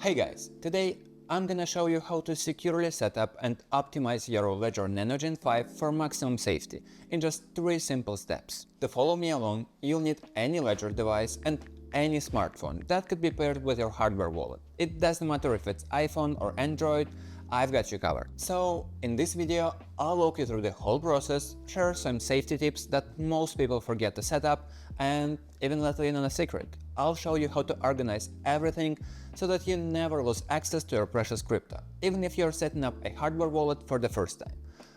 Hey guys, today I'm gonna show you how to securely set up and optimize your Ledger Nano Gen5 for maximum safety in just 3 simple steps. To follow me along, you'll need any Ledger device and any smartphone that could be paired with your hardware wallet. It doesn't matter if it's iPhone or Android, I've got you covered. So in this video, I'll walk you through the whole process, share some safety tips that most people forget to set up, and even let you in on a secret. I'll show you how to organize everything so that you never lose access to your precious crypto, even if you're setting up a hardware wallet for the first time.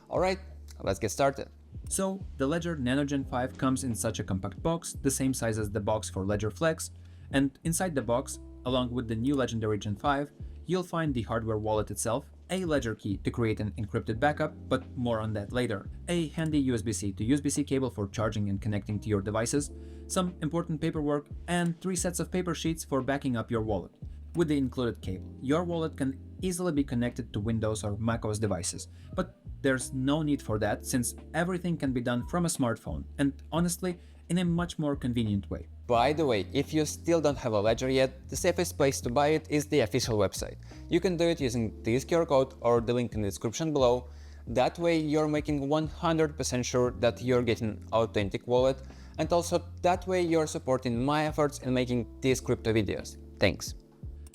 Alright, let's get started. So, the Ledger Nano Gen5 comes in such a compact box, the same size as the box for Ledger Flex, and inside the box, along with the new legendary Gen5, you'll find the hardware wallet itself, a Ledger key to create an encrypted backup, but more on that later, a handy USB-C to USB-C cable for charging and connecting to your devices, some important paperwork, and 3 sets of paper sheets for backing up your wallet. With the included cable, your wallet can easily be connected to Windows or macOS devices, but there's no need for that since everything can be done from a smartphone, and honestly, in a much more convenient way. By the way, if you still don't have a Ledger yet, the safest place to buy it is the official website. You can do it using this QR code or the link in the description below. That way you're making 100% sure that you're getting an authentic wallet, and also that way you're supporting my efforts in making these crypto videos. Thanks.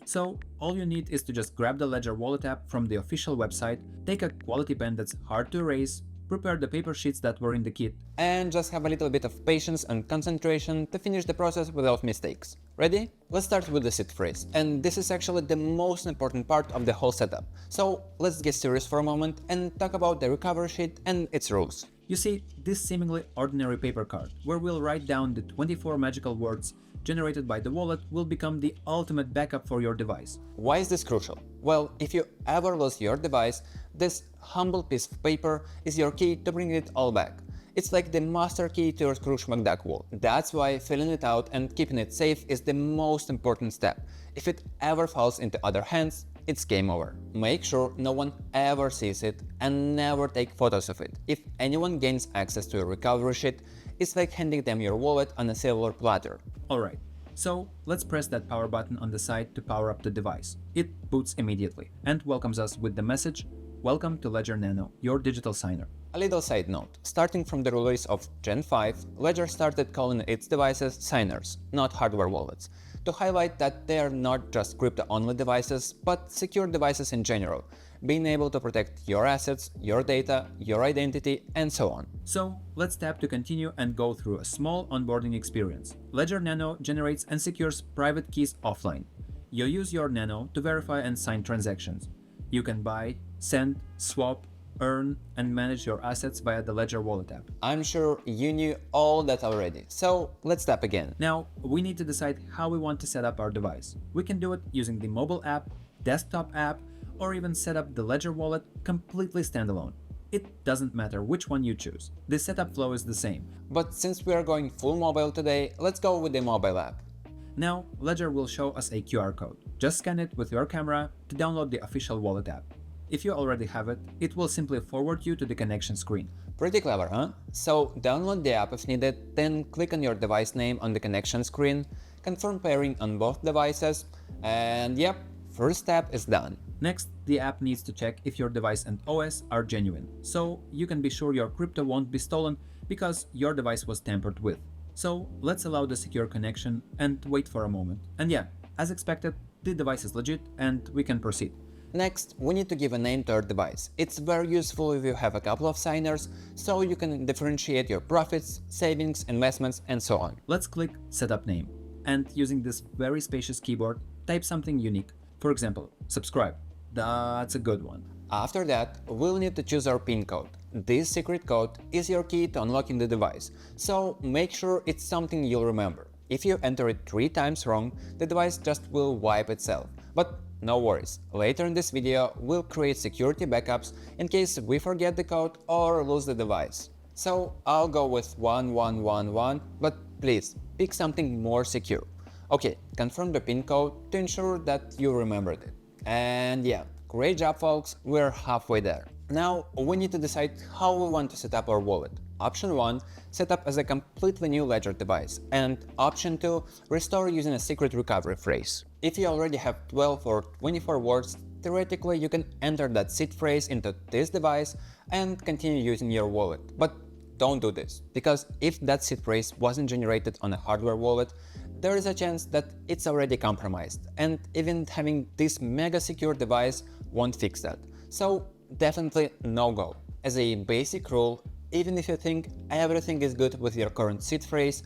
So, all you need is to just grab the Ledger Wallet app from the official website, take a quality pen that's hard to erase, prepare the paper sheets that were in the kit, and just have a little bit of patience and concentration to finish the process without mistakes. Ready? Let's start with the seed phrase, and this is actually the most important part of the whole setup. So let's get serious for a moment and talk about the recovery sheet and its rules. You see, this seemingly ordinary paper card, where we'll write down the 24 magical words generated by the wallet, will become the ultimate backup for your device. Why is this crucial? Well, if you ever lose your device, this humble piece of paper is your key to bring it all back. It's like the master key to your Scrooge McDuck wallet. That's why filling it out and keeping it safe is the most important step. If it ever falls into other hands, it's game over. Make sure no one ever sees it and never take photos of it. If anyone gains access to your recovery sheet, it's like handing them your wallet on a silver platter. Alright, so let's press that power button on the side to power up the device. It boots immediately and welcomes us with the message, "Welcome to Ledger Nano, your digital signer." A little side note, starting from the release of Gen 5, Ledger started calling its devices signers, not hardware wallets, to highlight that they are not just crypto-only devices, but secure devices in general, being able to protect your assets, your data, your identity, and so on. So let's tap to continue and go through a small onboarding experience. Ledger Nano generates and secures private keys offline. You use your Nano to verify and sign transactions. You can buy, send, swap, earn, and manage your assets via the Ledger Wallet app. I'm sure you knew all that already, so let's tap again. Now, we need to decide how we want to set up our device. We can do it using the mobile app, desktop app, or even set up the Ledger Wallet completely standalone. It doesn't matter which one you choose. The setup flow is the same. But since we are going full mobile today, let's go with the mobile app. Now, Ledger will show us a QR code. Just scan it with your camera to download the official wallet app. If you already have it, it will simply forward you to the connection screen. Pretty clever, huh? So download the app if needed, then click on your device name on the connection screen, confirm pairing on both devices, and yep, first step is done. Next, the app needs to check if your device and OS are genuine, so you can be sure your crypto won't be stolen because your device was tampered with. So let's allow the secure connection and wait for a moment. And yeah, as expected, the device is legit and we can proceed. Next, we need to give a name to our device. It's very useful if you have a couple of signers, so you can differentiate your profits, savings, investments, and so on. Let's click Setup Name, and using this very spacious keyboard, type something unique. For example, subscribe. That's a good one. After that, we'll need to choose our PIN code. This secret code is your key to unlocking the device, so make sure it's something you'll remember. If you enter it 3 times wrong, the device just will wipe itself. But no worries, later in this video we'll create security backups in case we forget the code or lose the device. So I'll go with 1111, but please pick something more secure. Okay, confirm the PIN code to ensure that you remembered it. And yeah, great job folks, we're halfway there. Now we need to decide how we want to set up our wallet. Option 1, set up as a completely new Ledger device, and Option 2, restore using a secret recovery phrase. If you already have 12 or 24 words, theoretically you can enter that seed phrase into this device and continue using your wallet. But don't do this, because if that seed phrase wasn't generated on a hardware wallet, there is a chance that it's already compromised, and even having this mega secure device won't fix that. So definitely no go. As a basic rule, even if you think everything is good with your current seed phrase,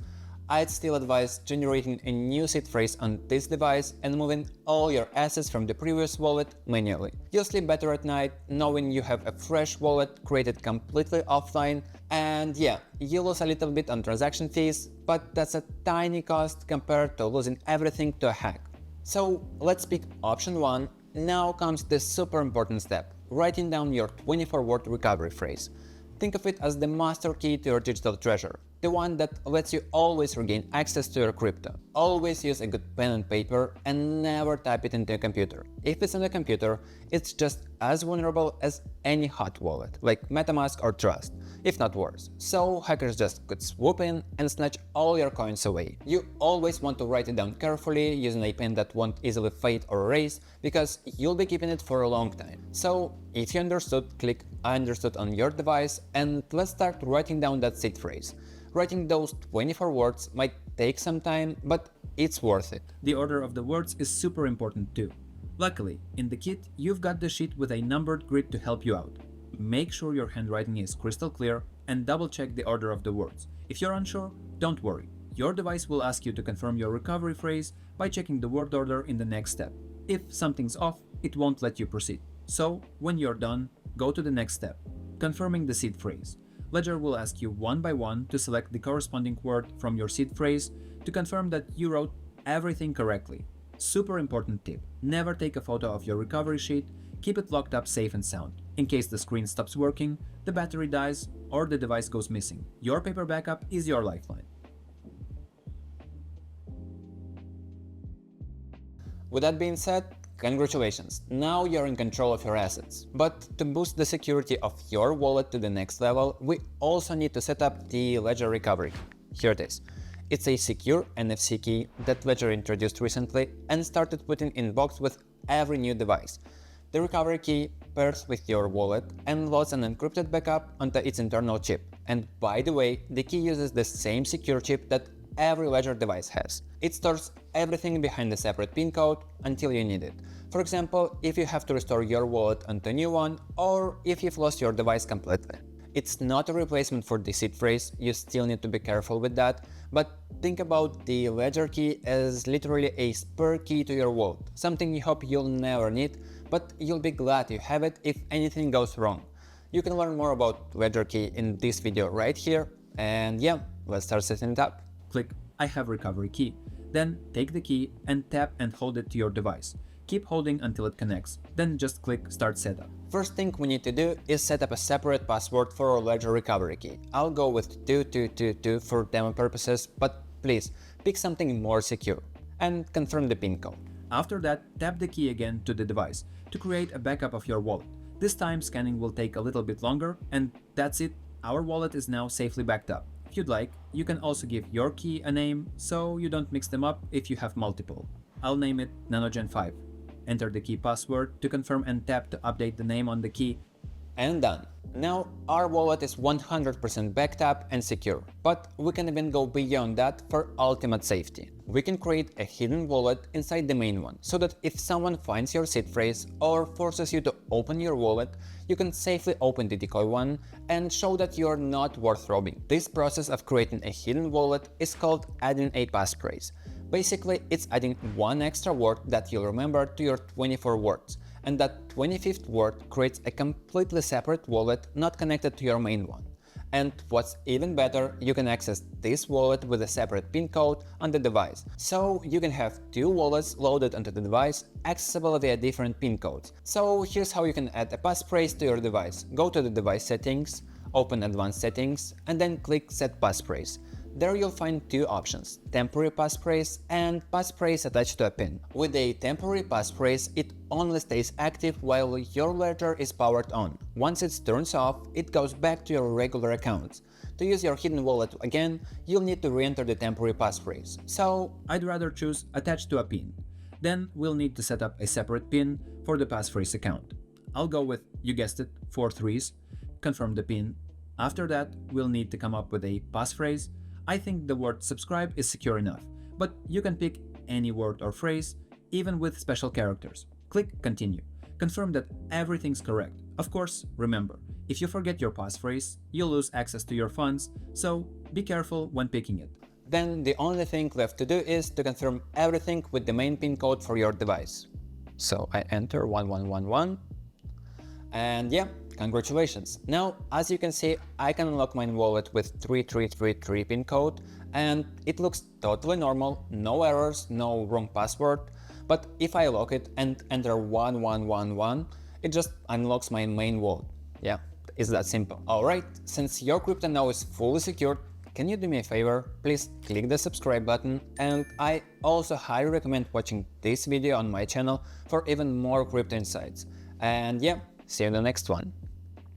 I'd still advise generating a new seed phrase on this device and moving all your assets from the previous wallet manually. You'll sleep better at night knowing you have a fresh wallet created completely offline, and yeah, you lose a little bit on transaction fees, but that's a tiny cost compared to losing everything to a hack. So let's pick option 1. Now comes the super important step, writing down your 24-word recovery phrase. Think of it as the master key to your digital treasure, the one that lets you always regain access to your crypto. Always use a good pen and paper and never type it into a computer. If it's on a computer, it's just as vulnerable as any hot wallet, like MetaMask or Trust, if not worse. So hackers just could swoop in and snatch all your coins away. You always want to write it down carefully using a pen that won't easily fade or erase, because you'll be keeping it for a long time. So if you understood, click I understood on your device, and let's start writing down that seed phrase. Writing those 24 words might take some time, but it's worth it. The order of the words is super important too. Luckily, in the kit, you've got the sheet with a numbered grid to help you out. Make sure your handwriting is crystal clear and double check the order of the words. If you're unsure, don't worry. Your device will ask you to confirm your recovery phrase by checking the word order in the next step. If something's off, it won't let you proceed. So, when you're done, go to the next step, confirming the seed phrase. Ledger will ask you one by one to select the corresponding word from your seed phrase to confirm that you wrote everything correctly. Super important tip: never take a photo of your recovery sheet, keep it locked up safe and sound. In case the screen stops working, the battery dies, or the device goes missing, your paper backup is your lifeline. With that being said, congratulations, now you're in control of your assets. But to boost the security of your wallet to the next level, we also need to set up the Ledger recovery key. Here it is. It's a secure NFC key that Ledger introduced recently and started putting in box with every new device. The recovery key pairs with your wallet and loads an encrypted backup onto its internal chip. And by the way, the key uses the same secure chip that every Ledger device has. It stores everything behind a separate PIN code until you need it. For example, if you have to restore your wallet onto a new one, or if you've lost your device completely. It's not a replacement for the seed phrase, you still need to be careful with that, but think about the Ledger key as literally a spare key to your wallet, something you hope you'll never need, but you'll be glad you have it if anything goes wrong. You can learn more about Ledger key in this video right here, and yeah, let's start setting it up. Click I have recovery key. Then take the key and tap and hold it to your device. Keep holding until it connects, then just click Start Setup. First thing we need to do is set up a separate password for our Ledger recovery key. I'll go with 2222 for demo purposes, but please pick something more secure and confirm the PIN code. After that, tap the key again to the device to create a backup of your wallet. This time scanning will take a little bit longer, and that's it. Our wallet is now safely backed up. If you'd like, you can also give your key a name so you don't mix them up if you have multiple. I'll name it Nano Gen5. Enter the key password to confirm and tap to update the name on the key. And done. Now our wallet is 100% backed up and secure, but we can even go beyond that for ultimate safety. We can create a hidden wallet inside the main one, so that if someone finds your seed phrase or forces you to open your wallet, you can safely open the decoy one and show that you're not worth robbing. This process of creating a hidden wallet is called adding a passphrase. Basically, it's adding one extra word that you'll remember to your 24 words, and that 25th word creates a completely separate wallet not connected to your main one. And what's even better, you can access this wallet with a separate PIN code on the device, so you can have two wallets loaded onto the device, accessible via different PIN codes. So here's how you can add a passphrase to your device. Go to the device settings, open advanced settings, and then click set passphrase. There you'll find two options, temporary passphrase and passphrase attached to a pin. With a temporary passphrase, it only stays active while your ledger is powered on. Once it turns off, it goes back to your regular accounts. To use your hidden wallet again, you'll need to re-enter the temporary passphrase. So I'd rather choose attached to a pin. Then we'll need to set up a separate pin for the passphrase account. I'll go with, you guessed it, 4 threes, confirm the pin. After that, we'll need to come up with a passphrase. I think the word subscribe is secure enough, but you can pick any word or phrase, even with special characters. Click continue. Confirm that everything's correct. Of course, remember, if you forget your passphrase, you'll lose access to your funds, so be careful when picking it. then the only thing left to do is to confirm everything with the main PIN code for your device. So I enter 1111 and yeah, congratulations. Now, as you can see, I can unlock my wallet with 3333 PIN code and it looks totally normal, no errors, no wrong password. But if I lock it and enter 1111, it just unlocks my main wallet. Yeah, it's that simple. Alright, since your crypto now is fully secured, can you do me a favor? Please click the subscribe button, and I also highly recommend watching this video on my channel for even more crypto insights. And yeah, see you in the next one.